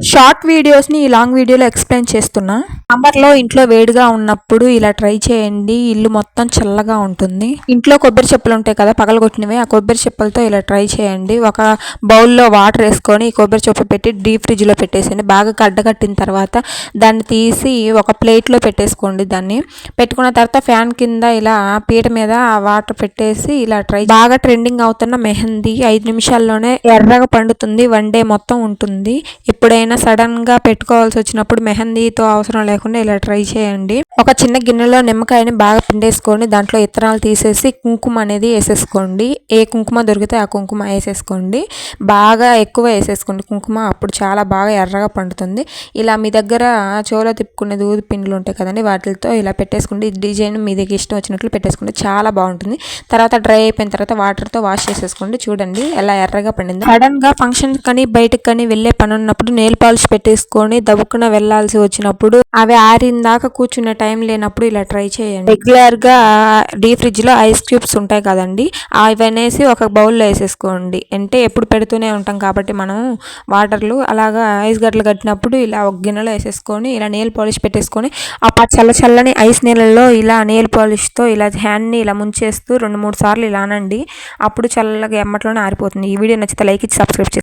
Short వీడియోస్ని ఈ long వీడియోలో ఎక్స్ప్లెయిన్ చేస్తున్నా. సమ్మర్లో ఇంట్లో వేడిగా ఉన్నప్పుడు ఇలా ట్రై చేయండి. ఇల్లు మొత్తం చల్లగా ఉంటుంది. ఇంట్లో కొబ్బరి చెప్పులు ఉంటాయి కదా పగలగొట్టినవి, ఆ కొబ్బరి చెప్పులతో ఇలా ట్రై చేయండి. ఒక బౌల్లో వాటర్ వేసుకొని ఈ కొబ్బరి చెప్పు పెట్టి డీప్ ఫ్రిడ్జ్లో పెట్టేసేయండి. బాగా గడ్డకట్టిన తర్వాత దాన్ని తీసి ఒక ప్లేట్లో పెట్టేసుకోండి. దాన్ని పెట్టుకున్న తర్వాత ఫ్యాన్ కింద ఇలా పీట మీద ఆ వాటర్ పెట్టేసి ఇలా ట్రై. బాగా ట్రెండింగ్ అవుతున్న మెహందీ 5 నిమిషాల్లోనే ఎర్రగా పండుతుంది. 1 డే మొత్తం ఉంటుంది. ఎప్పుడైనా సడన్ గా పెట్టుకోవాల్సి వచ్చినప్పుడు మెహందీతో అవసరం లేకుండా ఇలా ట్రై చేయండి. ఒక చిన్న గిన్నెలో నిమ్మకాయని బాగా పిండేసుకొని దాంట్లో ఇత్తనాలు తీసేసి కుంకుమ అనేది వేసేసుకోండి. ఏ కుంకుమ దొరికితే ఆ కుంకుమ వేసేసుకోండి. బాగా ఎక్కువ వేసేసుకోండి కుంకుమ, అప్పుడు చాలా బాగా ఎర్రగా పండుతుంది. ఇలా మీ దగ్గర చెవులో తిప్పుకునే దూది పిండిలు ఉంటాయి కదండి, వాటితో ఇలా పెట్టేసుకోండి. డిజైన్ మీ దగ్గర ఇష్టం వచ్చినట్లు పెట్టేసుకోండి, చాలా బాగుంటుంది. తర్వాత డ్రై అయిపోయిన తర్వాత వాటర్తో వాష్ చేసేసుకోండి. చూడండి ఎలా ఎర్రగా పండింది. సడన్ గా ఫంక్షన్ కానీ బయటకు కానీ వెళ్ళే పని ఉన్నప్పుడు నెయిల్ పాలిష్ పెట్టేసుకొని దబుక్కున వెళ్లాల్సి వచ్చినప్పుడు అవి ఆరిన దాకా కూర్చునే టైం లేనప్పుడు ఇలా ట్రై చేయండి. రెగ్యులర్ గా డీప్ ఫ్రిడ్జ్ లో ఐస్ క్యూబ్స్ ఉంటాయి కదండి, అవి అనేసి ఒక బౌల్లో వేసేసుకోండి. అంటే ఎప్పుడు పెడుతూనే ఉంటాం కాబట్టి మనం వాటర్లు, అలాగా ఐస్ గడ్డలు కట్టినప్పుడు ఇలా ఒక గిన్నెలో వేసేసుకొని ఇలా నెయిల్ పాలిష్ పెట్టేసుకొని ఆ చల్లని ఐస్ నీళ్ళల్లో ఇలా నెయిల్ పాలిష్ తో ఇలా హ్యాండ్ ని ఇలా ముంచేస్తూ 2-3 సార్లు ఇలా అనండి. అప్పుడు చల్లగా ఎమ్మట్లోనే ఆరిపోతుంది. ఈ వీడియో నచ్చితే లైక్ ఇచ్చి సబ్స్క్రైబ్ చేయండి.